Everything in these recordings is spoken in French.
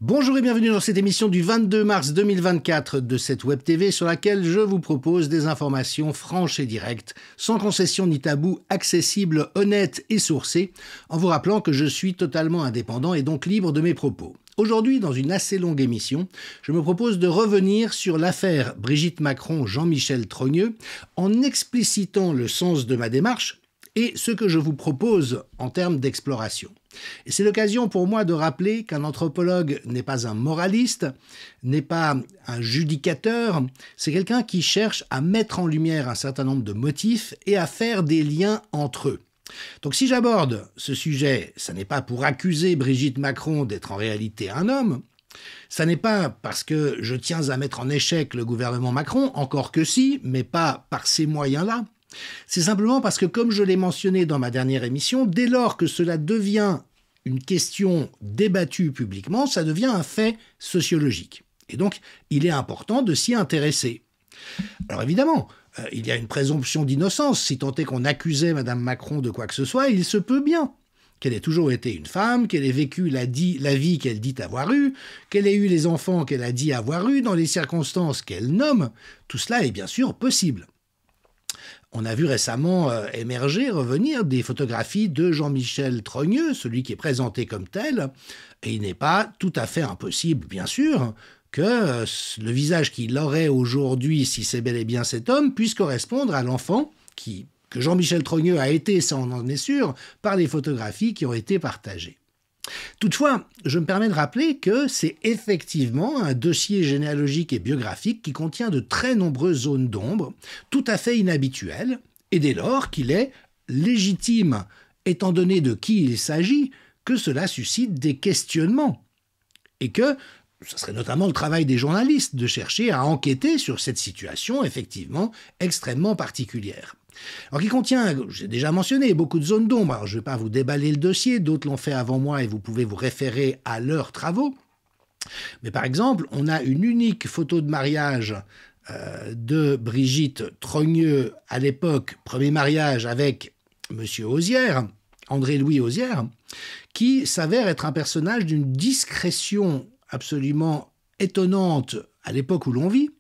Bonjour et bienvenue dans cette émission du 22 mars 2024 de cette Web TV sur laquelle je vous propose des informations franches et directes, sans concession ni tabou, accessibles, honnêtes et sourcées, en vous rappelant que je suis totalement indépendant et donc libre de mes propos. Aujourd'hui, dans une assez longue émission, je me propose de revenir sur l'affaire Brigitte Macron-Jean-Michel Trogneux en explicitant le sens de ma démarche et ce que je vous propose en termes d'exploration. Et c'est l'occasion pour moi de rappeler qu'un anthropologue n'est pas un moraliste, n'est pas un judicateur, c'est quelqu'un qui cherche à mettre en lumière un certain nombre de motifs et à faire des liens entre eux. Donc si j'aborde ce sujet, ça n'est pas pour accuser Brigitte Macron d'être en réalité un homme, ça n'est pas parce que je tiens à mettre en échec le gouvernement Macron, encore que si, mais pas par ces moyens-là. C'est simplement parce que, comme je l'ai mentionné dans ma dernière émission, dès lors que cela devient une question débattue publiquement, ça devient un fait sociologique. Et donc, il est important de s'y intéresser. Alors évidemment, il y a une présomption d'innocence. Si tant est qu'on accusait Mme Macron de quoi que ce soit, il se peut bien qu'elle ait toujours été une femme, qu'elle ait vécu la vie qu'elle dit avoir eue, qu'elle ait eu les enfants qu'elle a dit avoir eus dans les circonstances qu'elle nomme. Tout cela est bien sûr possible. On a vu récemment revenir des photographies de Jean-Michel Trogneux, celui qui est présenté comme tel, et il n'est pas tout à fait impossible, bien sûr, que le visage qu'il aurait aujourd'hui, si c'est bel et bien cet homme, puisse correspondre à l'enfant que Jean-Michel Trogneux a été, ça on en est sûr, par les photographies qui ont été partagées. Toutefois, je me permets de rappeler que c'est effectivement un dossier généalogique et biographique qui contient de très nombreuses zones d'ombre, tout à fait inhabituelles, et dès lors qu'il est légitime, étant donné de qui il s'agit, que cela suscite des questionnements. Et que ce serait notamment le travail des journalistes de chercher à enquêter sur cette situation effectivement extrêmement particulière. Alors, qui contient, j'ai déjà mentionné, beaucoup de zones d'ombre. Alors, je ne vais pas vous déballer le dossier, d'autres l'ont fait avant moi et vous pouvez vous référer à leurs travaux. Mais par exemple, on a une unique photo de mariage de Brigitte Trogneux à l'époque, premier mariage avec M. Hozière, André-Louis Hozière, qui s'avère être un personnage d'une discrétion absolument étonnante à l'époque où l'on vit,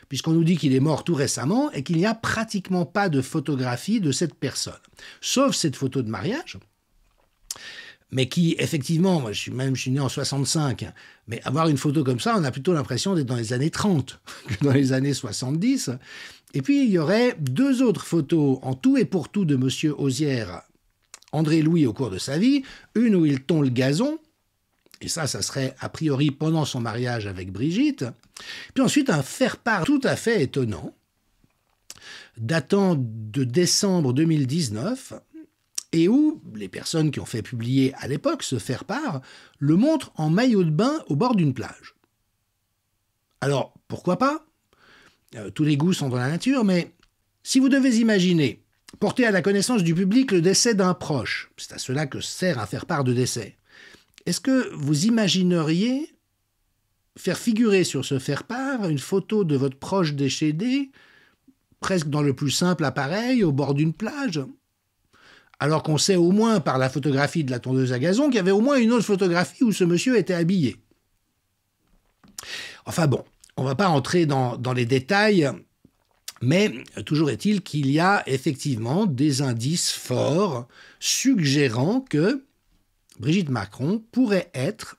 puisqu'on nous dit qu'il est mort tout récemment et qu'il n'y a pratiquement pas de photographie de cette personne. Sauf cette photo de mariage, mais qui, effectivement, moi je suis né en 65, mais avoir une photo comme ça, on a plutôt l'impression d'être dans les années 30 que dans les années 70. Et puis, il y aurait deux autres photos en tout et pour tout de M. Hozière, André-Louis au cours de sa vie, une où il tond le gazon, et ça serait a priori pendant son mariage avec Brigitte. Puis ensuite, un faire-part tout à fait étonnant, datant de décembre 2019, et où les personnes qui ont fait publier à l'époque ce faire-part le montrent en maillot de bain au bord d'une plage. Alors, pourquoi pas ? Tous les goûts sont dans la nature, mais si vous devez imaginer porter à la connaissance du public le décès d'un proche, c'est à cela que sert un faire-part de décès, est-ce que vous imagineriez faire figurer sur ce faire-part une photo de votre proche décédé, presque dans le plus simple appareil, au bord d'une plage ? Alors qu'on sait au moins par la photographie de la tondeuse à gazon qu'il y avait au moins une autre photographie où ce monsieur était habillé. Enfin bon, on ne va pas entrer dans les détails, mais toujours est-il qu'il y a effectivement des indices forts suggérant que Brigitte Macron pourrait être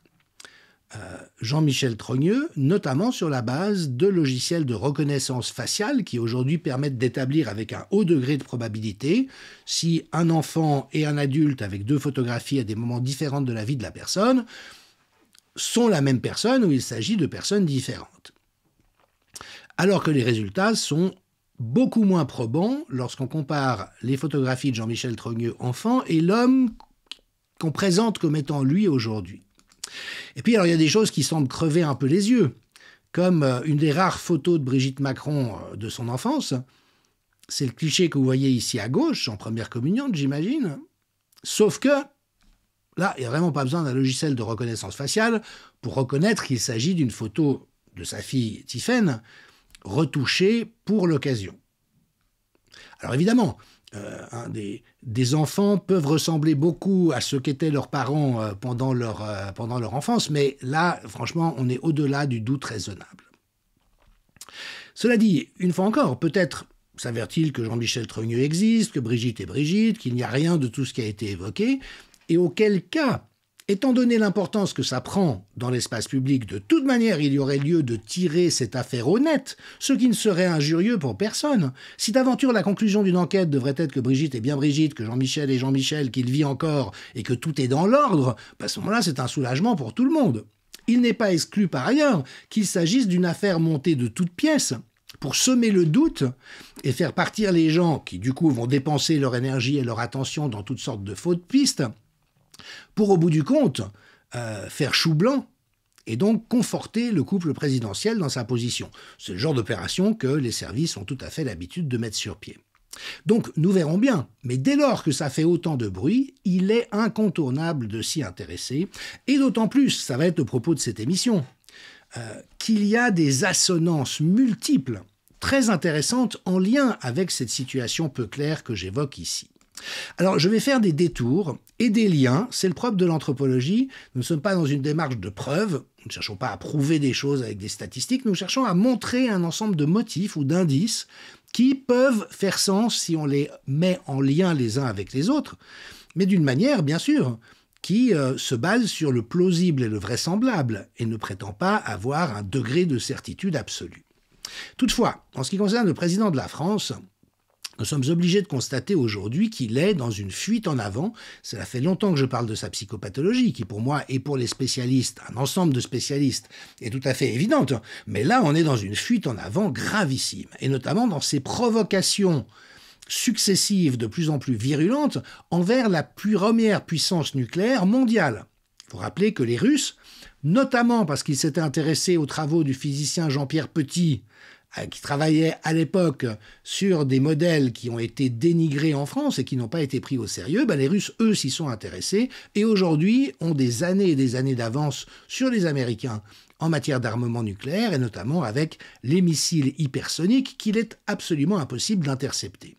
Jean-Michel Trogneux, notamment sur la base de logiciels de reconnaissance faciale qui aujourd'hui permettent d'établir avec un haut degré de probabilité si un enfant et un adulte avec deux photographies à des moments différents de la vie de la personne sont la même personne ou il s'agit de personnes différentes. Alors que les résultats sont beaucoup moins probants lorsqu'on compare les photographies de Jean-Michel Trogneux enfant et l'homme qu'on présente comme étant lui aujourd'hui. Et puis, alors, il y a des choses qui semblent crever un peu les yeux, comme une des rares photos de Brigitte Macron de son enfance. C'est le cliché que vous voyez ici à gauche, en première communion, j'imagine. Sauf que, là, il n'y a vraiment pas besoin d'un logiciel de reconnaissance faciale pour reconnaître qu'il s'agit d'une photo de sa fille Tiphaine, retouchée pour l'occasion. Alors évidemment, des enfants peuvent ressembler beaucoup à ce qu'étaient leurs parents pendant leur enfance, mais là, franchement, on est au-delà du doute raisonnable. Cela dit, une fois encore, peut-être s'avère-t-il que Jean-Michel Trogneux existe, que Brigitte est Brigitte, qu'il n'y a rien de tout ce qui a été évoqué, et auquel cas, étant donné l'importance que ça prend dans l'espace public, de toute manière, il y aurait lieu de tirer cette affaire au net, ce qui ne serait injurieux pour personne. Si d'aventure la conclusion d'une enquête devrait être que Brigitte est bien Brigitte, que Jean-Michel est Jean-Michel, qu'il vit encore et que tout est dans l'ordre, à ce moment-là, c'est un soulagement pour tout le monde. Il n'est pas exclu par ailleurs qu'il s'agisse d'une affaire montée de toutes pièces pour semer le doute et faire partir les gens qui, du coup, vont dépenser leur énergie et leur attention dans toutes sortes de fausses pistes, pour, au bout du compte, faire chou blanc et donc conforter le couple présidentiel dans sa position. C'est le genre d'opération que les services ont tout à fait l'habitude de mettre sur pied. Donc, nous verrons bien, mais dès lors que ça fait autant de bruit, il est incontournable de s'y intéresser, et d'autant plus, ça va être le propos de cette émission, qu'il y a des assonances multiples, très intéressantes en lien avec cette situation peu claire que j'évoque ici. Alors, je vais faire des détours et des liens, c'est le propre de l'anthropologie. Nous ne sommes pas dans une démarche de preuve, nous ne cherchons pas à prouver des choses avec des statistiques, nous cherchons à montrer un ensemble de motifs ou d'indices qui peuvent faire sens si on les met en lien les uns avec les autres, mais d'une manière, bien sûr, qui se base sur le plausible et le vraisemblable, et ne prétend pas avoir un degré de certitude absolue. Toutefois, en ce qui concerne le président de la France, nous sommes obligés de constater aujourd'hui qu'il est dans une fuite en avant. Cela fait longtemps que je parle de sa psychopathologie, qui pour moi et pour les spécialistes, un ensemble de spécialistes, est tout à fait évidente. Mais là, on est dans une fuite en avant gravissime, et notamment dans ses provocations successives de plus en plus virulentes envers la première puissance nucléaire mondiale. Il faut rappeler que les Russes, notamment parce qu'ils s'étaient intéressés aux travaux du physicien Jean-Pierre Petit, qui travaillait à l'époque sur des modèles qui ont été dénigrés en France et qui n'ont pas été pris au sérieux, les Russes, eux, s'y sont intéressés et aujourd'hui ont des années et des années d'avance sur les Américains en matière d'armement nucléaire et notamment avec les missiles hypersoniques qu'il est absolument impossible d'intercepter.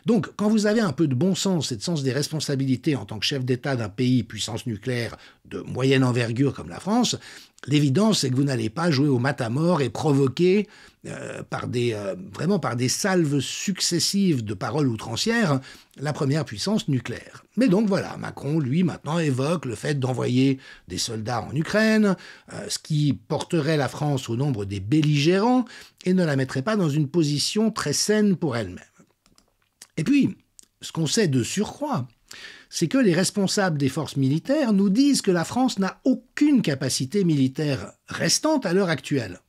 Donc, quand vous avez un peu de bon sens et de sens des responsabilités en tant que chef d'État d'un pays puissance nucléaire de moyenne envergure comme la France, l'évidence c'est que vous n'allez pas jouer au matamor et provoquer vraiment par des salves successives de paroles outrancières la première puissance nucléaire. Mais donc voilà, Macron, lui, maintenant évoque le fait d'envoyer des soldats en Ukraine, ce qui porterait la France au nombre des belligérants et ne la mettrait pas dans une position très saine pour elle-même. Et puis, ce qu'on sait de surcroît, c'est que les responsables des forces militaires nous disent que la France n'a aucune capacité militaire restante à l'heure actuelle.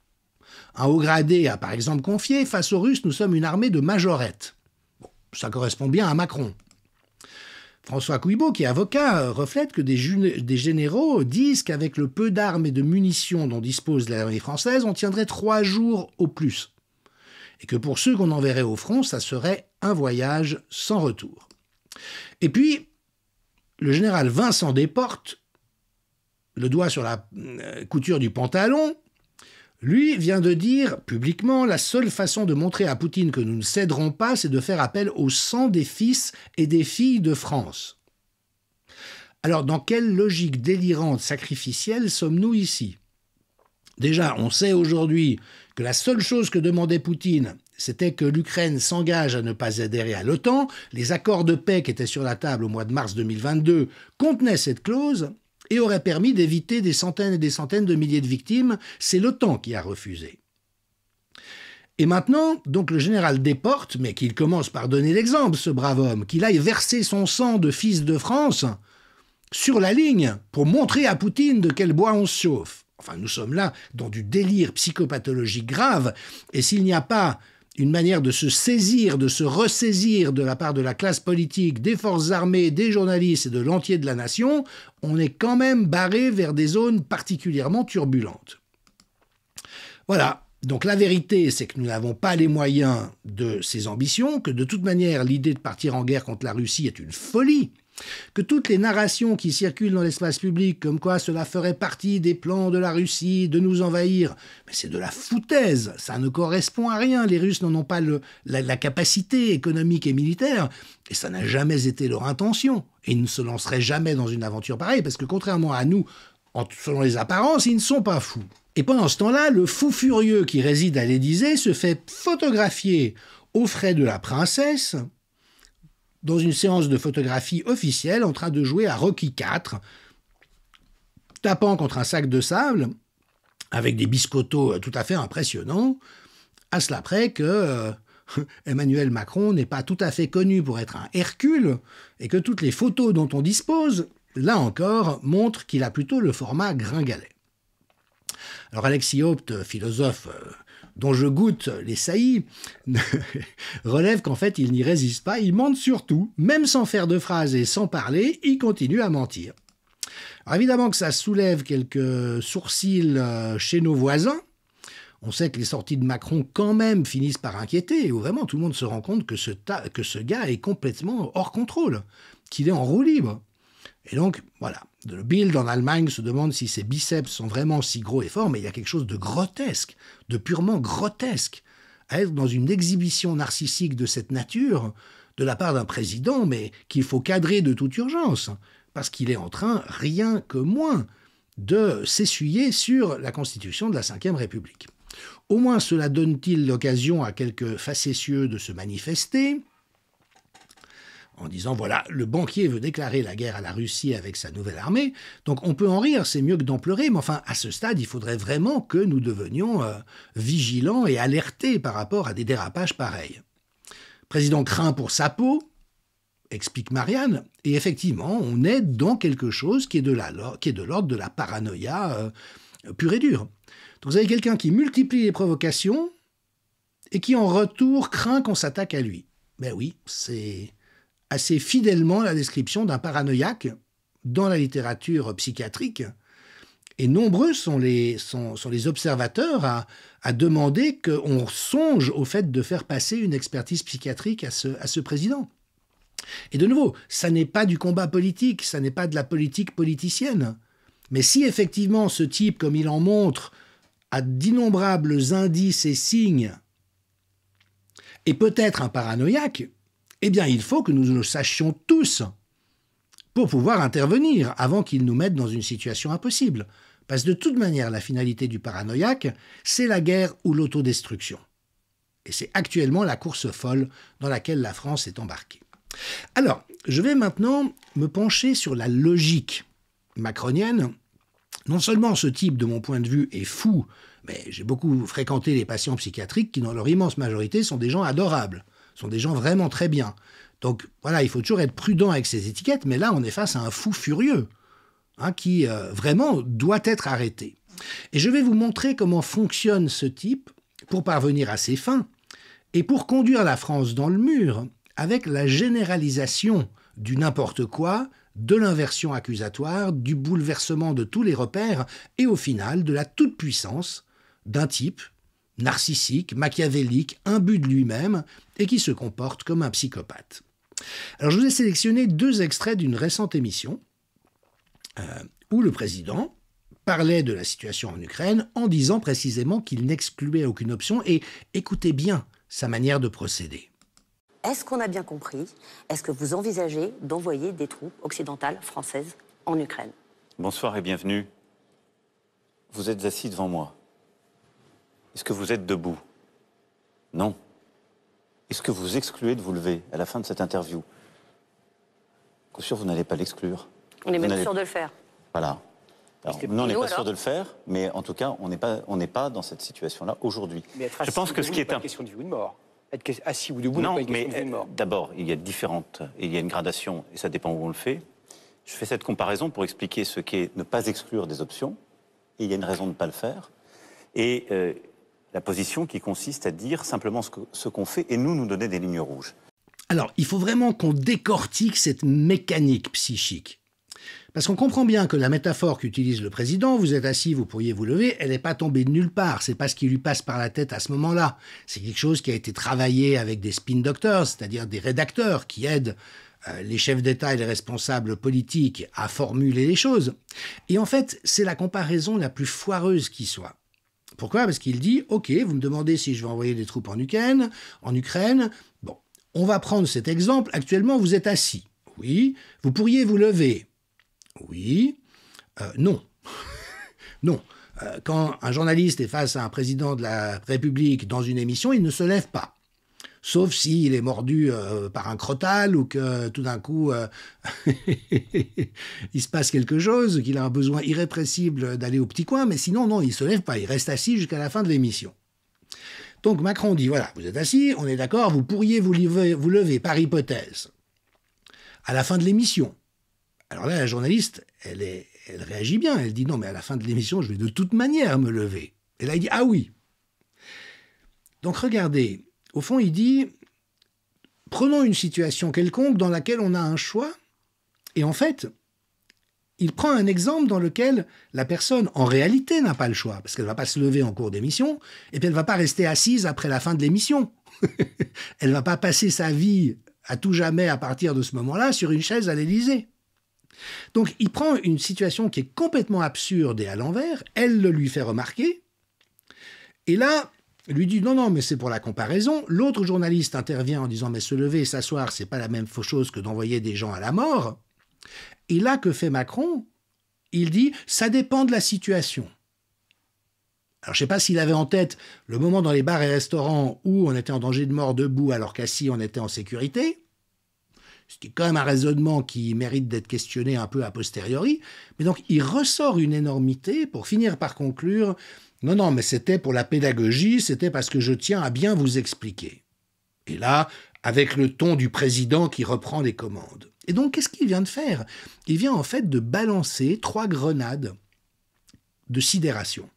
Un haut gradé a par exemple confié « Face aux Russes, nous sommes une armée de majorettes ». Bon, ça correspond bien à Macron. François Couillebot, qui est avocat, reflète que des généraux disent qu'avec le peu d'armes et de munitions dont dispose l'armée française, on tiendrait 3 jours au plus. Et que pour ceux qu'on enverrait au front, ça serait un voyage sans retour. Et puis, le général Vincent Desportes, le doigt sur la couture du pantalon, lui vient de dire publiquement « La seule façon de montrer à Poutine que nous ne céderons pas, c'est de faire appel au sang des fils et des filles de France. » Alors, dans quelle logique délirante, sacrificielle sommes-nous ici ? Déjà, on sait aujourd'hui que la seule chose que demandait Poutine, c'était que l'Ukraine s'engage à ne pas adhérer à l'OTAN. Les accords de paix qui étaient sur la table au mois de mars 2022 contenaient cette clause et auraient permis d'éviter des centaines et des centaines de milliers de victimes. C'est l'OTAN qui a refusé. Et maintenant, donc le général Desportes, mais qu'il commence par donner l'exemple, ce brave homme, qu'il aille verser son sang de fils de France sur la ligne pour montrer à Poutine de quel bois on se chauffe. Enfin, nous sommes là dans du délire psychopathologique grave, et s'il n'y a pas une manière de se saisir, de se ressaisir de la part de la classe politique, des forces armées, des journalistes et de l'entier de la nation, on est quand même barré vers des zones particulièrement turbulentes. Voilà. Donc la vérité, c'est que nous n'avons pas les moyens de ces ambitions, que de toute manière, l'idée de partir en guerre contre la Russie est une folie, Que toutes les narrations qui circulent dans l'espace public, comme quoi cela ferait partie des plans de la Russie de nous envahir, mais c'est de la foutaise, ça ne correspond à rien. Les Russes n'en ont pas la capacité économique et militaire, et ça n'a jamais été leur intention. Et ils ne se lanceraient jamais dans une aventure pareille, parce que contrairement à nous, selon les apparences, ils ne sont pas fous. Et pendant ce temps-là, le fou furieux qui réside à l'Élysée se fait photographier aux frais de la princesse, dans une séance de photographie officielle, en train de jouer à Rocky IV, tapant contre un sac de sable, avec des biscottos tout à fait impressionnants, à cela près que Emmanuel Macron n'est pas tout à fait connu pour être un Hercule, et que toutes les photos dont on dispose, là encore, montrent qu'il a plutôt le format gringalet. Alors Alexis Haupt, philosophe dont je goûte les saillies, relève qu'en fait il n'y résiste pas, il mente surtout, même sans faire de phrases et sans parler, il continue à mentir. Alors évidemment que ça soulève quelques sourcils chez nos voisins. On sait que les sorties de Macron quand même finissent par inquiéter, où vraiment tout le monde se rend compte que ce gars est complètement hors contrôle, qu'il est en roue libre. Et donc, voilà, le Bild en Allemagne se demande si ses biceps sont vraiment si gros et forts, mais il y a quelque chose de grotesque, de purement grotesque, à être dans une exhibition narcissique de cette nature, de la part d'un président, mais qu'il faut cadrer de toute urgence, parce qu'il est en train, rien que moins, de s'essuyer sur la constitution de la Ve République. Au moins cela donne-t-il l'occasion à quelques facétieux de se manifester, en disant, voilà, le banquier veut déclarer la guerre à la Russie avec sa nouvelle armée, donc on peut en rire, c'est mieux que d'en pleurer, mais enfin, à ce stade, il faudrait vraiment que nous devenions vigilants et alertés par rapport à des dérapages pareils. Le président craint pour sa peau, explique Marianne, et effectivement, on est dans quelque chose qui est de l'ordre de la paranoïa pure et dure. Donc vous avez quelqu'un qui multiplie les provocations et qui, en retour, craint qu'on s'attaque à lui. Ben oui, c'est assez fidèlement la description d'un paranoïaque dans la littérature psychiatrique. Et nombreux sont les observateurs à demander qu'on songe au fait de faire passer une expertise psychiatrique à ce président. Et de nouveau, ça n'est pas du combat politique, ça n'est pas de la politique politicienne. Mais si effectivement ce type, comme il en montre, a d'innombrables indices et signes, est peut-être un paranoïaque, eh bien, il faut que nous le sachions tous pour pouvoir intervenir avant qu'il nous mette dans une situation impossible. Parce que de toute manière, la finalité du paranoïaque, c'est la guerre ou l'autodestruction. Et c'est actuellement la course folle dans laquelle la France est embarquée. Alors, je vais maintenant me pencher sur la logique macronienne. Non seulement ce type, de mon point de vue, est fou, mais j'ai beaucoup fréquenté les patients psychiatriques qui, dans leur immense majorité, sont des gens adorables. Sont des gens vraiment très bien. Donc voilà, il faut toujours être prudent avec ces étiquettes, mais là on est face à un fou furieux qui vraiment doit être arrêté. Et je vais vous montrer comment fonctionne ce type pour parvenir à ses fins et pour conduire la France dans le mur avec la généralisation du n'importe quoi, de l'inversion accusatoire, du bouleversement de tous les repères et au final de la toute-puissance d'un type narcissique, machiavélique, imbu de lui-même, et qui se comporte comme un psychopathe. Alors je vous ai sélectionné 2 extraits d'une récente émission où le président parlait de la situation en Ukraine en disant précisément qu'il n'excluait aucune option, et écoutez bien sa manière de procéder. Est-ce qu'on a bien compris? Est-ce que vous envisagez d'envoyer des troupes occidentales françaises en Ukraine? Bonsoir et bienvenue. Vous êtes assis devant moi. Est-ce que vous êtes debout? Non. Est-ce que vous excluez de vous lever à la fin de cette interview? Bien sûr, vous n'allez pas l'exclure. On est même sûr de le faire. Voilà. Alors, nous, on n'est pas sûr de le faire, mais en tout cas, on n'est pas dans cette situation-là aujourd'hui. Je pense que ce qui est une question de vie ou de mort. Être assis ou debout n'est pas une question de vie ou de mort. D'abord, il y a une gradation, et ça dépend où on le fait. Je fais cette comparaison pour expliquer ce qu'est ne pas exclure des options, et il y a une raison de ne pas le faire. Et la position qui consiste à dire simplement ce qu'on fait et nous donner des lignes rouges. Alors, il faut vraiment qu'on décortique cette mécanique psychique. Parce qu'on comprend bien que la métaphore qu'utilise le président, vous êtes assis, vous pourriez vous lever, elle n'est pas tombée de nulle part. C'est pas ce qui lui passe par la tête à ce moment-là. C'est quelque chose qui a été travaillé avec des spin doctors, c'est-à-dire des rédacteurs qui aident les chefs d'État et les responsables politiques à formuler les choses. Et en fait, c'est la comparaison la plus foireuse qui soit. Pourquoi? Parce qu'il dit, OK, vous me demandez si je vais envoyer des troupes en Ukraine. Bon, on va prendre cet exemple. Actuellement, vous êtes assis. Oui. Vous pourriez vous lever. Oui. Non. Non. Quand un journaliste est face à un président de la République dans une émission, il ne se lève pas. Sauf s'il est mordu par un crotale ou que tout d'un coup, il se passe quelque chose, qu'il a un besoin irrépressible d'aller au petit coin, mais sinon, non, il ne se lève pas, il reste assis jusqu'à la fin de l'émission. Donc Macron dit, voilà, vous êtes assis, on est d'accord, vous pourriez vous lever par hypothèse à la fin de l'émission. Alors là, la journaliste, elle réagit bien, elle dit, non, mais à la fin de l'émission, je vais de toute manière me lever. Et là, il dit, ah oui. Donc regardez, au fond, il dit, prenons une situation quelconque dans laquelle on a un choix, et en fait, il prend un exemple dans lequel la personne, en réalité, n'a pas le choix, parce qu'elle ne va pas se lever en cours d'émission, et puis elle ne va pas rester assise après la fin de l'émission. Elle ne va pas passer sa vie à tout jamais à partir de ce moment-là sur une chaise à l'Élysée. Donc, il prend une situation qui est complètement absurde et à l'envers, elle le lui fait remarquer, et là, lui dit non, mais c'est pour la comparaison. L'autre journaliste intervient en disant mais se lever et s'asseoir, c'est pas la même chose que d'envoyer des gens à la mort. Et là, que fait Macron? Il dit ça dépend de la situation. Alors, je sais pas s'il avait en tête le moment dans les bars et restaurants où on était en danger de mort debout alors qu'assis on était en sécurité. Ce qui est quand même un raisonnement qui mérite d'être questionné un peu a posteriori. Mais donc, il ressort une énormité pour finir par conclure non, mais c'était pour la pédagogie, c'était parce que je tiens à bien vous expliquer. Et là, avec le ton du président qui reprend les commandes. Et donc, qu'est-ce qu'il vient de faire? Il vient en fait de balancer 3 grenades de sidération.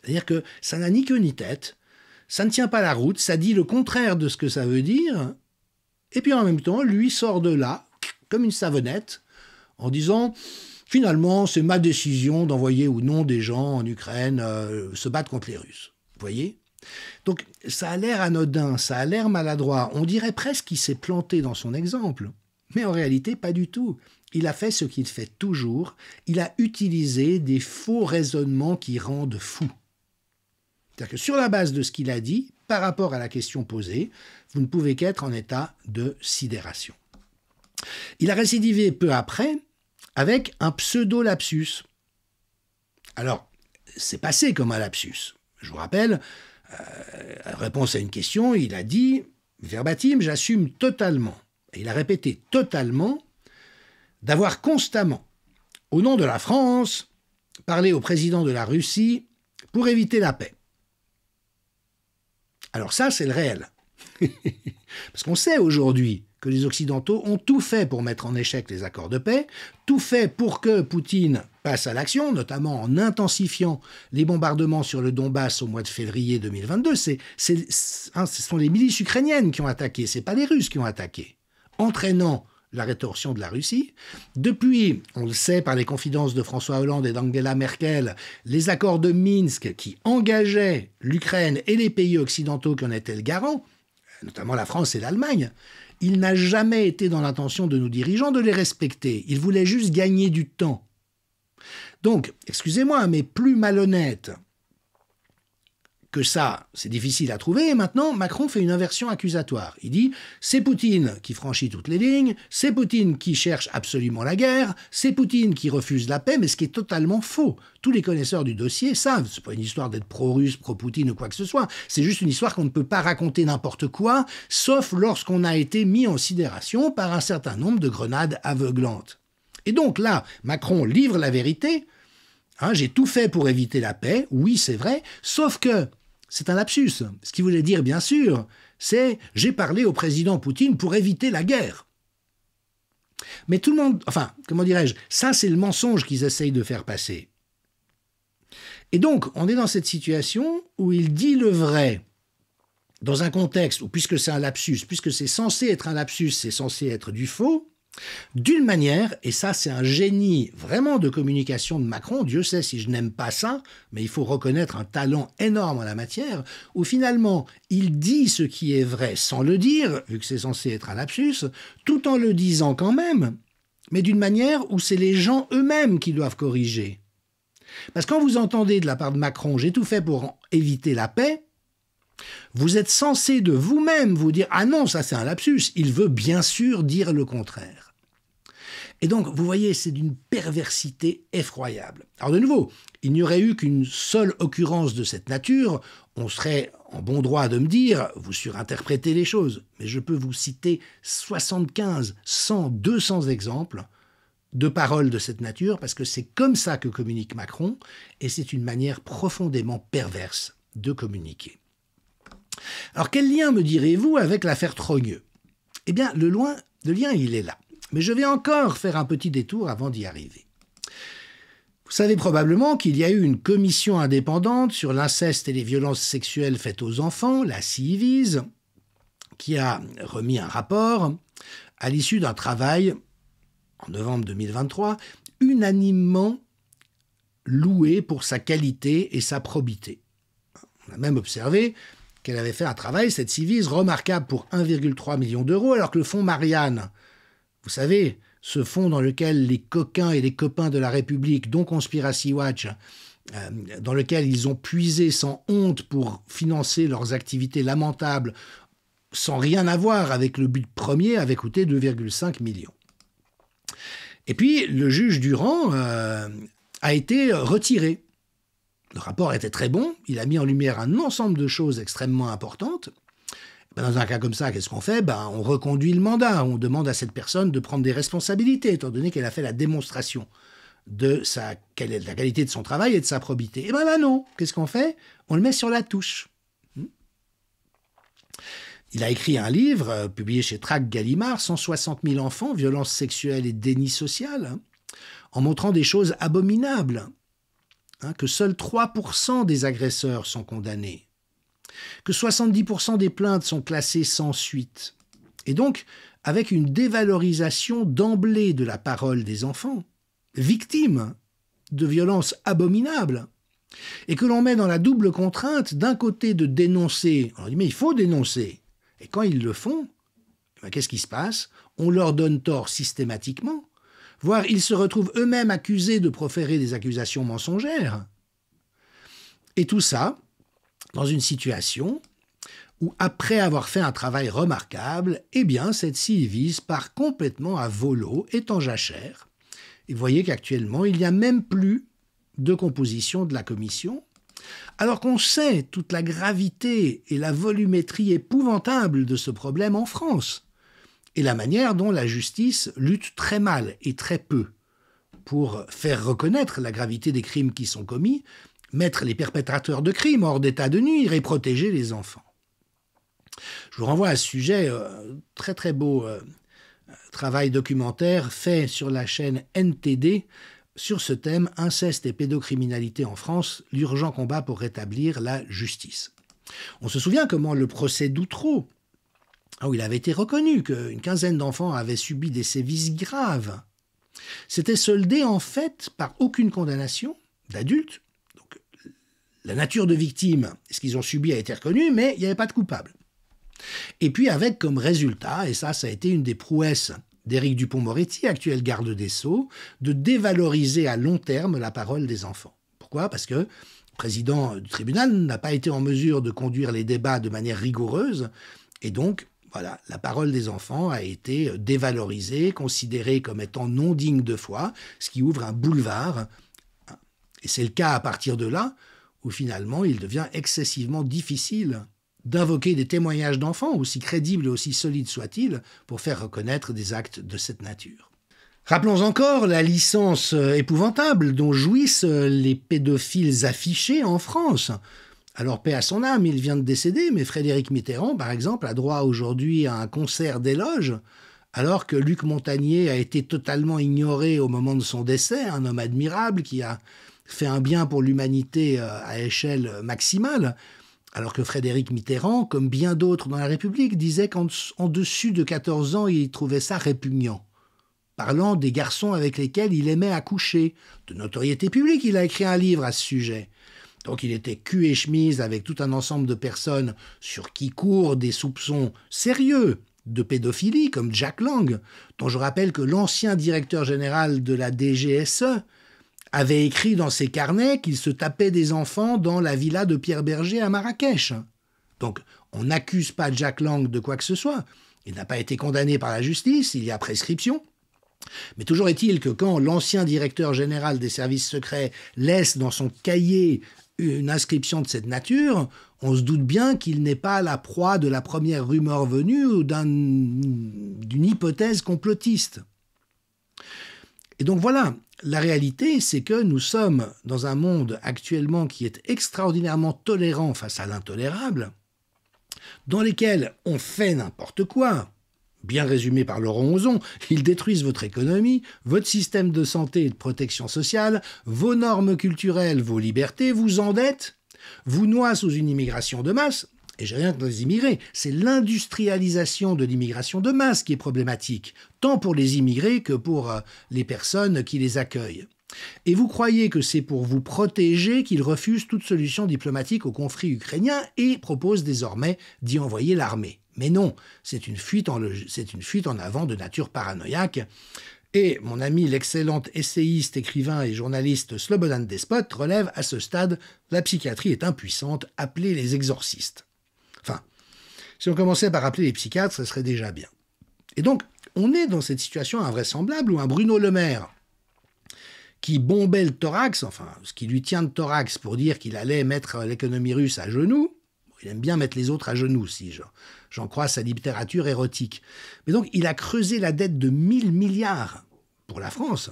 C'est-à-dire que ça n'a ni queue ni tête, ça ne tient pas la route, ça dit le contraire de ce que ça veut dire, et puis en même temps, lui sort de là, comme une savonnette, en disant... Finalement, c'est ma décision d'envoyer ou non des gens en Ukraine se battre contre les Russes. Vous voyez? Donc, ça a l'air anodin, ça a l'air maladroit. On dirait presque qu'il s'est planté dans son exemple. Mais en réalité, pas du tout. Il a fait ce qu'il fait toujours. Il a utilisé des faux raisonnements qui rendent fou. C'est-à-dire que sur la base de ce qu'il a dit, par rapport à la question posée, vous ne pouvez qu'être en état de sidération. Il a récidivé peu après, avec un pseudo-lapsus. Alors, c'est passé comme un lapsus. Je vous rappelle, réponse à une question, il a dit, verbatim, j'assume totalement, et il a répété totalement, d'avoir constamment, au nom de la France, parlé au président de la Russie pour éviter la paix. Alors ça, c'est le réel. Parce qu'on sait aujourd'hui que les Occidentaux ont tout fait pour mettre en échec les accords de paix, tout fait pour que Poutine passe à l'action, notamment en intensifiant les bombardements sur le Donbass au mois de février 2022. Ce sont les milices ukrainiennes qui ont attaqué, ce n'est pas les Russes qui ont attaqué, entraînant la rétorsion de la Russie. Depuis, on le sait par les confidences de François Hollande et d'Angela Merkel, les accords de Minsk qui engageaient l'Ukraine et les pays occidentaux qui en étaient le garant, notamment la France et l'Allemagne, il n'a jamais été dans l'intention de nos dirigeants de les respecter. Ils voulaient juste gagner du temps. Donc, excusez-moi, mais plus malhonnête que ça, c'est difficile à trouver. Et maintenant, Macron fait une inversion accusatoire. Il dit, c'est Poutine qui franchit toutes les lignes, c'est Poutine qui cherche absolument la guerre, c'est Poutine qui refuse la paix, mais ce qui est totalement faux. Tous les connaisseurs du dossier savent, c'est pas une histoire d'être pro-russe, pro-Poutine ou quoi que ce soit, c'est juste une histoire qu'on ne peut pas raconter n'importe quoi, sauf lorsqu'on a été mis en sidération par un certain nombre de grenades aveuglantes. Et donc là, Macron livre la vérité, j'ai tout fait pour éviter la paix, oui c'est vrai, sauf que c'est un lapsus. Ce qu'il voulait dire, bien sûr, c'est « j'ai parlé au président Poutine pour éviter la guerre ». Mais tout le monde... Enfin, comment dirais-je, ça c'est le mensonge qu'ils essayent de faire passer. Et donc, on est dans cette situation où il dit le vrai, dans un contexte où, puisque c'est un lapsus, puisque c'est censé être un lapsus, c'est censé être du faux, D'une manière, et ça c'est un génie vraiment de communication de Macron, Dieu sait si je n'aime pas ça, mais il faut reconnaître un talent énorme en la matière, où finalement il dit ce qui est vrai sans le dire, vu que c'est censé être un lapsus, tout en le disant quand même, mais d'une manière où c'est les gens eux-mêmes qui doivent corriger. Parce que quand vous entendez de la part de Macron « j'ai tout fait pour éviter la paix », vous êtes censé de vous-même vous dire « ah non, ça c'est un lapsus, il veut bien sûr dire le contraire ». Et donc, vous voyez, c'est d'une perversité effroyable. Alors de nouveau, il n'y aurait eu qu'une seule occurrence de cette nature, on serait en bon droit de me dire, vous surinterprétez les choses, mais je peux vous citer 75, 100, 200 exemples de paroles de cette nature, parce que c'est comme ça que communique Macron, et c'est une manière profondément perverse de communiquer. Alors quel lien me direz-vous avec l'affaire Trogneux? Eh bien, le lien, il est là. Mais je vais encore faire un petit détour avant d'y arriver. Vous savez probablement qu'il y a eu une commission indépendante sur l'inceste et les violences sexuelles faites aux enfants, la CIVIS, qui a remis un rapport à l'issue d'un travail, en novembre 2023, unanimement loué pour sa qualité et sa probité. On a même observé qu'elle avait fait un travail, cette CIVIS, remarquable pour 1,3 million d'euros, alors que le fonds Marianne, vous savez, ce fonds dans lequel les coquins et les copains de la République, dont Conspiracy Watch, dans lequel ils ont puisé sans honte pour financer leurs activités lamentables, sans rien avoir avec le but premier, avait coûté 2,5 millions. Et puis, le juge Durand a été retiré. Le rapport était très bon, il a mis en lumière un ensemble de choses extrêmement importantes. Dans un cas comme ça, qu'est-ce qu'on fait? On reconduit le mandat, on demande à cette personne de prendre des responsabilités, étant donné qu'elle a fait la démonstration de la qualité de son travail et de sa probité. Et là non, qu'est-ce qu'on fait? On le met sur la touche. Il a écrit un livre, publié chez Trac Gallimard, 160 000 enfants, violences sexuelles et déni social, en montrant des choses abominables, que seuls 3% des agresseurs sont condamnés, que 70% des plaintes sont classées sans suite, et donc avec une dévalorisation d'emblée de la parole des enfants, victimes de violences abominables, et que l'on met dans la double contrainte d'un côté de dénoncer, on dit mais il faut dénoncer, et quand ils le font, qu'est-ce qui se passe? On leur donne tort systématiquement, voire ils se retrouvent eux-mêmes accusés de proférer des accusations mensongères. Et tout ça dans une situation où, après avoir fait un travail remarquable, eh bien, cette CIVIS part complètement à volo, est en jachère. Et vous voyez qu'actuellement, il n'y a même plus de composition de la commission, alors qu'on sait toute la gravité et la volumétrie épouvantable de ce problème en France, et la manière dont la justice lutte très mal et très peu pour faire reconnaître la gravité des crimes qui sont commis, mettre les perpétrateurs de crimes hors d'état de nuire et protéger les enfants. Je vous renvoie à ce sujet, très très beau travail documentaire fait sur la chaîne NTD sur ce thème, inceste et pédocriminalité en France, l'urgent combat pour rétablir la justice. On se souvient comment le procès d'Outreau, où il avait été reconnu qu'une quinzaine d'enfants avaient subi des sévices graves, s'était soldé en fait par aucune condamnation d'adultes. Donc la nature de victime, ce qu'ils ont subi a été reconnu, mais il n'y avait pas de coupable. Et puis avec comme résultat, et ça a été une des prouesses d'Éric Dupond-Moretti, actuel garde des Sceaux, de dévaloriser à long terme la parole des enfants. Pourquoi? Parce que le président du tribunal n'a pas été en mesure de conduire les débats de manière rigoureuse, et donc, voilà, la parole des enfants a été dévalorisée, considérée comme étant non digne de foi, ce qui ouvre un boulevard. Et c'est le cas à partir de là, où finalement il devient excessivement difficile d'invoquer des témoignages d'enfants, aussi crédibles et aussi solides soient-ils, pour faire reconnaître des actes de cette nature. Rappelons encore la licence épouvantable dont jouissent les pédophiles affichés en France. Alors, paix à son âme, il vient de décéder, mais Frédéric Mitterrand, par exemple, a droit aujourd'hui à un concert d'éloges, alors que Luc Montagnier a été totalement ignoré au moment de son décès, un homme admirable qui a fait un bien pour l'humanité à échelle maximale, alors que Frédéric Mitterrand, comme bien d'autres dans la République, disait qu'en dessus de 14 ans, il trouvait ça répugnant. parlant des garçons avec lesquels il aimait accoucher. De notoriété publique, il a écrit un livre à ce sujet. Donc il était cul et chemise avec tout un ensemble de personnes sur qui courent des soupçons sérieux de pédophilie, comme Jack Lang, dont je rappelle que l'ancien directeur général de la DGSE avait écrit dans ses carnets qu'il se tapait des enfants dans la villa de Pierre Berger à Marrakech. Donc on n'accuse pas Jack Lang de quoi que ce soit. Il n'a pas été condamné par la justice, il y a prescription. Mais toujours est-il que quand l'ancien directeur général des services secrets laisse dans son cahier une inscription de cette nature, on se doute bien qu'il n'est pas la proie de la première rumeur venue ou d'une hypothèse complotiste. Et donc voilà, la réalité, c'est que nous sommes dans un monde actuellement qui est extraordinairement tolérant face à l'intolérable, dans lesquels on fait n'importe quoi. Bien résumé par Laurent Ozon, ils détruisent votre économie, votre système de santé et de protection sociale, vos normes culturelles, vos libertés, vous endettent, vous noient sous une immigration de masse. Et j'ai rien contre les immigrés, c'est l'industrialisation de l'immigration de masse qui est problématique, tant pour les immigrés que pour les personnes qui les accueillent. Et vous croyez que c'est pour vous protéger qu'ils refusent toute solution diplomatique au conflit ukrainien et proposent désormais d'y envoyer l'armée. Mais non, c'est une fuite en avant de nature paranoïaque. Et mon ami l'excellent essayiste, écrivain et journaliste Slobodan Despot relève à ce stade « La psychiatrie est impuissante, appelez les exorcistes ». Enfin, si on commençait par appeler les psychiatres, ça serait déjà bien. Et donc, on est dans cette situation invraisemblable où un Bruno Le Maire, qui bombait le thorax, enfin, ce qui lui tient de thorax pour dire qu'il allait mettre l'économie russe à genoux, il aime bien mettre les autres à genoux, si j'en crois sa littérature érotique. Mais donc, il a creusé la dette de 1000 milliards pour la France.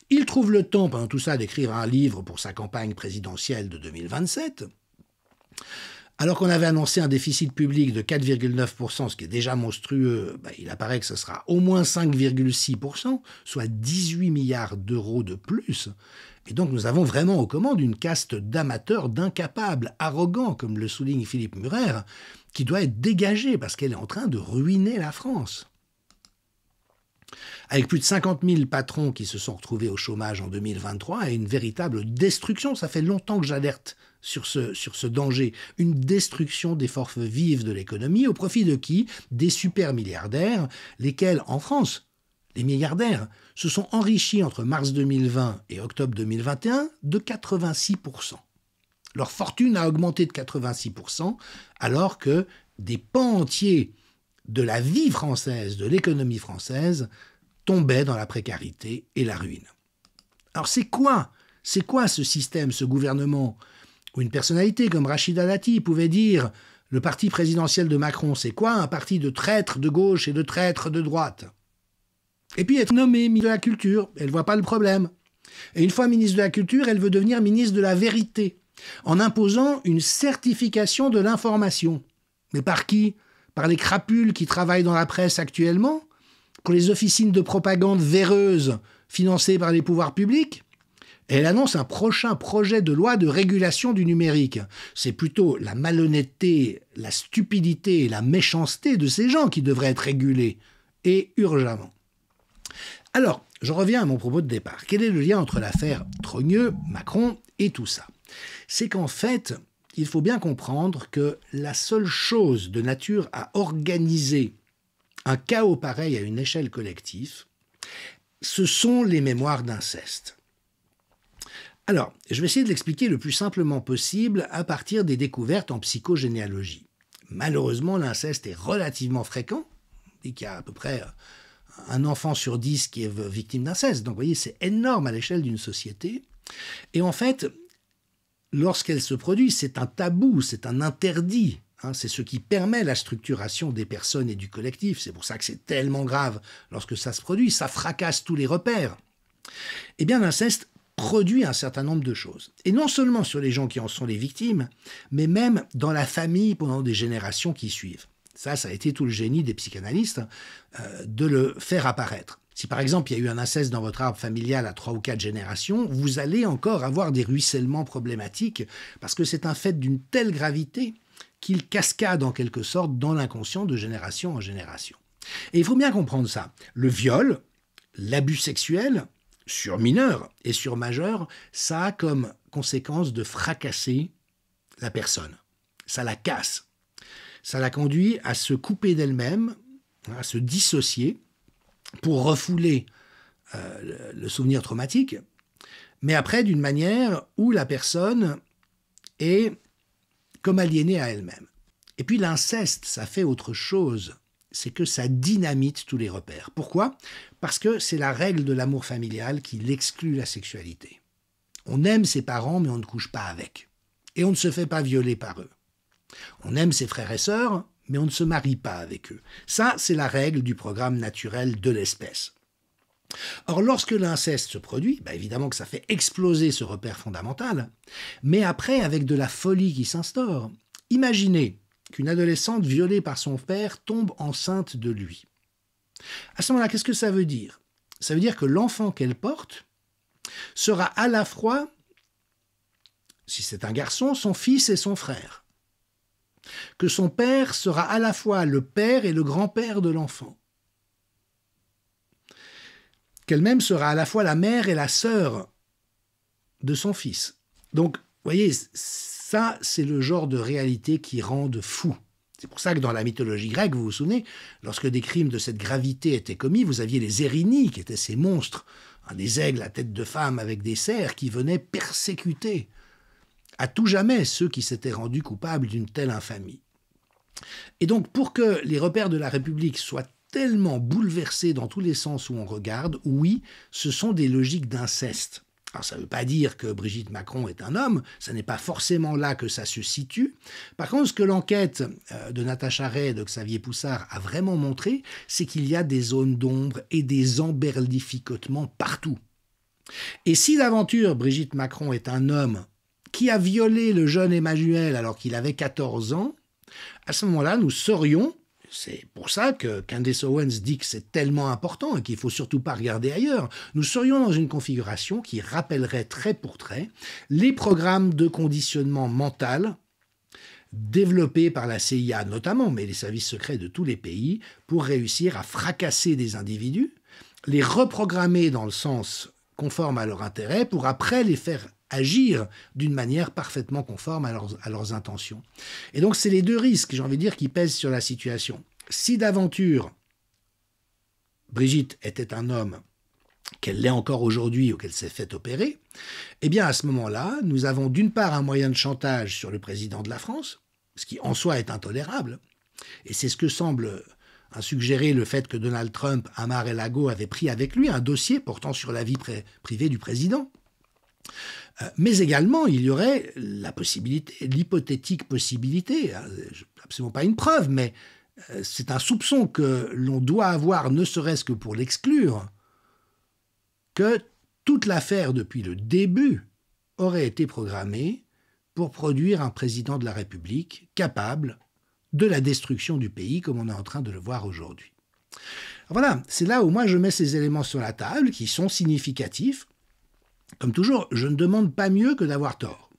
Il trouve le temps, pendant tout ça, d'écrire un livre pour sa campagne présidentielle de 2027. Alors qu'on avait annoncé un déficit public de 4,9%, ce qui est déjà monstrueux, il apparaît que ce sera au moins 5,6%, soit 18 milliards d'euros de plus. Et donc nous avons vraiment aux commandes une caste d'amateurs, d'incapables, arrogants, comme le souligne Philippe Murer, qui doit être dégagée parce qu'elle est en train de ruiner la France. Avec plus de 50 000 patrons qui se sont retrouvés au chômage en 2023 et une véritable destruction, ça fait longtemps que j'alerte sur ce danger, une destruction des forces vives de l'économie, au profit de qui? Des super milliardaires, lesquels, en France, les milliardaires, se sont enrichis entre mars 2020 et octobre 2021 de 86%. Leur fortune a augmenté de 86%, alors que des pans entiers de la vie française, de l'économie française, tombaient dans la précarité et la ruine. Alors c'est quoi ce système, ce gouvernement, où une personnalité comme Rachida Dati pouvait dire « Le parti présidentiel de Macron, c'est quoi? Un parti de traîtres de gauche et de traîtres de droite ?» Et puis être nommée ministre de la Culture, elle ne voit pas le problème. Et une fois ministre de la Culture, elle veut devenir ministre de la Vérité, en imposant une certification de l'information. Mais par qui? Par les crapules qui travaillent dans la presse actuellement? Pour les officines de propagande véreuses financées par les pouvoirs publics? Et elle annonce un prochain projet de loi de régulation du numérique. C'est plutôt la malhonnêteté, la stupidité et la méchanceté de ces gens qui devraient être régulés, et urgemment. Alors, je reviens à mon propos de départ. Quel est le lien entre l'affaire Trogneux, Macron et tout ça? C'est qu'en fait, il faut bien comprendre que la seule chose de nature à organiser un chaos pareil à une échelle collective, ce sont les mémoires d'inceste. Alors, je vais essayer de l'expliquer le plus simplement possible à partir des découvertes en psychogénéalogie. Malheureusement, l'inceste est relativement fréquent, et qu'il y a à peu près un enfant sur 10 qui est victime d'inceste. Donc, vous voyez, c'est énorme à l'échelle d'une société. Et en fait, lorsqu'elle se produit, c'est un tabou, c'est un interdit. C'est ce qui permet la structuration des personnes et du collectif. C'est pour ça que c'est tellement grave lorsque ça se produit. Ça fracasse tous les repères. Eh bien, l'inceste produit un certain nombre de choses. Et non seulement sur les gens qui en sont les victimes, mais même dans la famille pendant des générations qui suivent. Ça a été tout le génie des psychanalystes de le faire apparaître. Si par exemple il y a eu un inceste dans votre arbre familial à 3 ou 4 générations, vous allez encore avoir des ruissellements problématiques parce que c'est un fait d'une telle gravité qu'il cascade en quelque sorte dans l'inconscient de génération en génération. Et il faut bien comprendre ça. Le viol l'abus sexuel sur mineur et sur majeur, ça a comme conséquence de fracasser la personne. Ça la casse. Ça la conduit à se couper d'elle-même, à se dissocier pour refouler le souvenir traumatique, mais après d'une manière où la personne est comme aliénée à elle-même. Et puis l'inceste, ça fait autre chose, c'est que ça dynamite tous les repères. Pourquoi ? Parce que c'est la règle de l'amour familial qui exclut la sexualité. On aime ses parents, mais on ne couche pas avec. Et on ne se fait pas violer par eux. On aime ses frères et sœurs, mais on ne se marie pas avec eux. Ça, c'est la règle du programme naturel de l'espèce. Or, lorsque l'inceste se produit, évidemment que ça fait exploser ce repère fondamental, mais après, avec de la folie qui s'instaure. Imaginez qu'une adolescente violée par son père tombe enceinte de lui. À ce moment-là, qu'est-ce que ça veut dire ? Ça veut dire que l'enfant qu'elle porte sera à la fois, si c'est un garçon, son fils et son frère. Que son père sera à la fois le père et le grand-père de l'enfant. Qu'elle-même sera à la fois la mère et la sœur de son fils. Donc, vous voyez, ça, c'est le genre de réalité qui rend fou. C'est pour ça que dans la mythologie grecque, vous vous souvenez, lorsque des crimes de cette gravité étaient commis, vous aviez les Érini, qui étaient ces monstres, des aigles à tête de femme avec des cerfs, qui venaient persécuter à tout jamais ceux qui s'étaient rendus coupables d'une telle infamie. Et donc, pour que les repères de la République soient tellement bouleversés dans tous les sens où on regarde, oui, ce sont des logiques d'inceste. Alors, ça ne veut pas dire que Brigitte Macron est un homme, ça n'est pas forcément là que ça se situe. Par contre, ce que l'enquête de Natacha Ray et de Xavier Poussard a vraiment montré, c'est qu'il y a des zones d'ombre et des emberlificotements partout. Et si d'aventure Brigitte Macron est un homme qui a violé le jeune Emmanuel alors qu'il avait 14 ans, à ce moment-là, nous saurions, c'est pour ça que Candace Owens dit que c'est tellement important et qu'il ne faut surtout pas regarder ailleurs, nous serions dans une configuration qui rappellerait trait pour trait les programmes de conditionnement mental développés par la CIA notamment, mais les services secrets de tous les pays, pour réussir à fracasser des individus, les reprogrammer dans le sens conforme à leur intérêt, pour après les faire agir d'une manière parfaitement conforme à leurs intentions. Et donc, c'est les deux risques, j'ai envie de dire, qui pèsent sur la situation. Si d'aventure, Brigitte était un homme, qu'elle l'est encore aujourd'hui ou qu'elle s'est fait opérer, eh bien, à ce moment-là, nous avons d'une part un moyen de chantage sur le président de la France, ce qui en soi est intolérable, et c'est ce que semble suggérer le fait que Donald Trump, à Mar-a-Lago, avait pris avec lui un dossier portant sur la vie privée du président. Mais également, il y aurait la possibilité, l'hypothétique possibilité, absolument pas une preuve, mais c'est un soupçon que l'on doit avoir, ne serait-ce que pour l'exclure, que toute l'affaire depuis le début aurait été programmée pour produire un président de la République capable de la destruction du pays, comme on est en train de le voir aujourd'hui. Voilà, c'est là où moi je mets ces éléments sur la table, qui sont significatifs. Comme toujours, je ne demande pas mieux que d'avoir tort.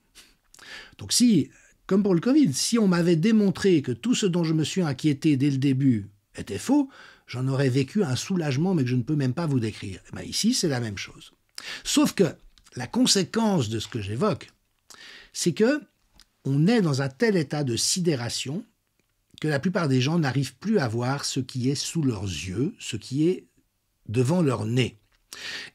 Donc si, comme pour le Covid, si on m'avait démontré que tout ce dont je me suis inquiété dès le début était faux, j'en aurais vécu un soulagement, mais que je ne peux même pas vous décrire. Et bien ici, c'est la même chose. Sauf que la conséquence de ce que j'évoque, c'est que on est dans un tel état de sidération que la plupart des gens n'arrivent plus à voir ce qui est sous leurs yeux, ce qui est devant leur nez.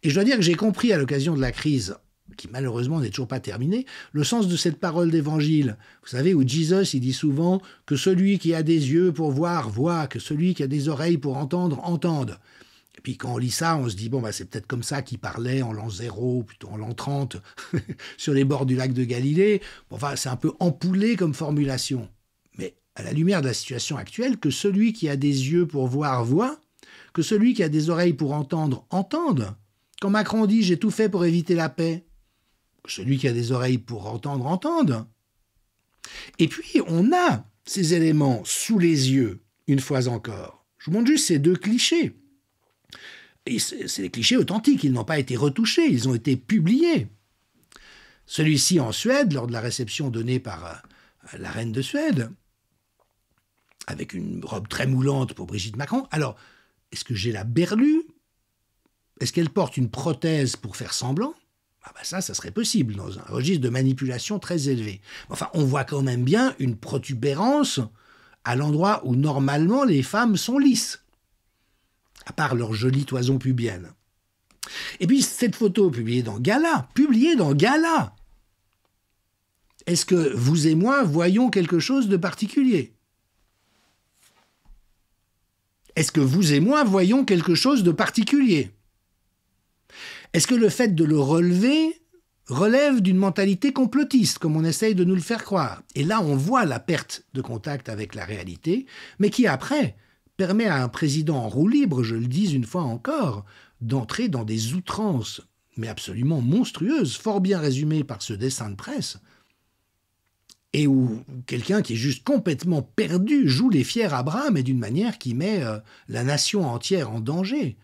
Et je dois dire que j'ai compris à l'occasion de la crise, qui malheureusement n'est toujours pas terminée, le sens de cette parole d'évangile. Vous savez, où Jesus il dit souvent que celui qui a des yeux pour voir, voit, que celui qui a des oreilles pour entendre, entende. Et puis quand on lit ça, on se dit, bon, c'est peut-être comme ça qu'il parlait en l'an 0, plutôt en l'an 30, sur les bords du lac de Galilée. Bon, enfin, c'est un peu empoulé comme formulation. Mais à la lumière de la situation actuelle, que celui qui a des yeux pour voir, voit, que celui qui a des oreilles pour entendre, entende. Quand Macron dit « j'ai tout fait pour éviter la paix », celui qui a des oreilles pour entendre, entende. Et puis, on a ces éléments sous les yeux, une fois encore. Je vous montre juste ces deux clichés. Et c'est des clichés authentiques, ils n'ont pas été retouchés, ils ont été publiés. Celui-ci en Suède, lors de la réception donnée par la reine de Suède, avec une robe très moulante pour Brigitte Macron. Alors, est-ce que j'ai la berlue ? Est-ce qu'elle porte une prothèse pour faire semblant? Ah bah ça serait possible dans un registre de manipulation très élevé. Enfin, on voit quand même bien une protubérance à l'endroit où normalement les femmes sont lisses, à part leur jolie toison pubienne. Et puis cette photo publiée dans Gala, est-ce que vous et moi voyons quelque chose de particulier? Est-ce que vous et moi voyons quelque chose de particulier? Est-ce que le fait de le relever relève d'une mentalité complotiste, comme on essaye de nous le faire croire? Et là, on voit la perte de contact avec la réalité, mais qui après permet à un président en roue libre, je le dis une fois encore, d'entrer dans des outrances, mais absolument monstrueuses, fort bien résumées par ce dessin de presse, et où quelqu'un qui est juste complètement perdu joue les fiers à bras, mais d'une manière qui met la nation entière en danger,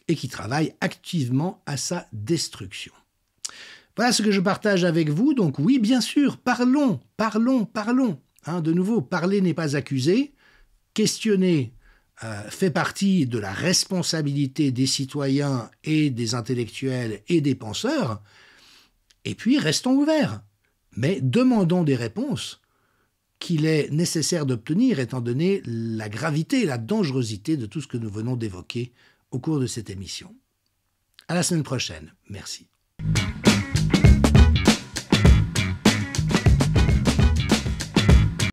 et qui travaille activement à sa destruction. Voilà ce que je partage avec vous. Donc oui, bien sûr, parlons. De nouveau, parler n'est pas accuser. Questionner fait partie de la responsabilité des citoyens et des intellectuels et des penseurs. Et puis, restons ouverts. Mais demandons des réponses qu'il est nécessaire d'obtenir étant donné la gravité et la dangerosité de tout ce que nous venons d'évoquer au cours de cette émission. À la semaine prochaine. Merci.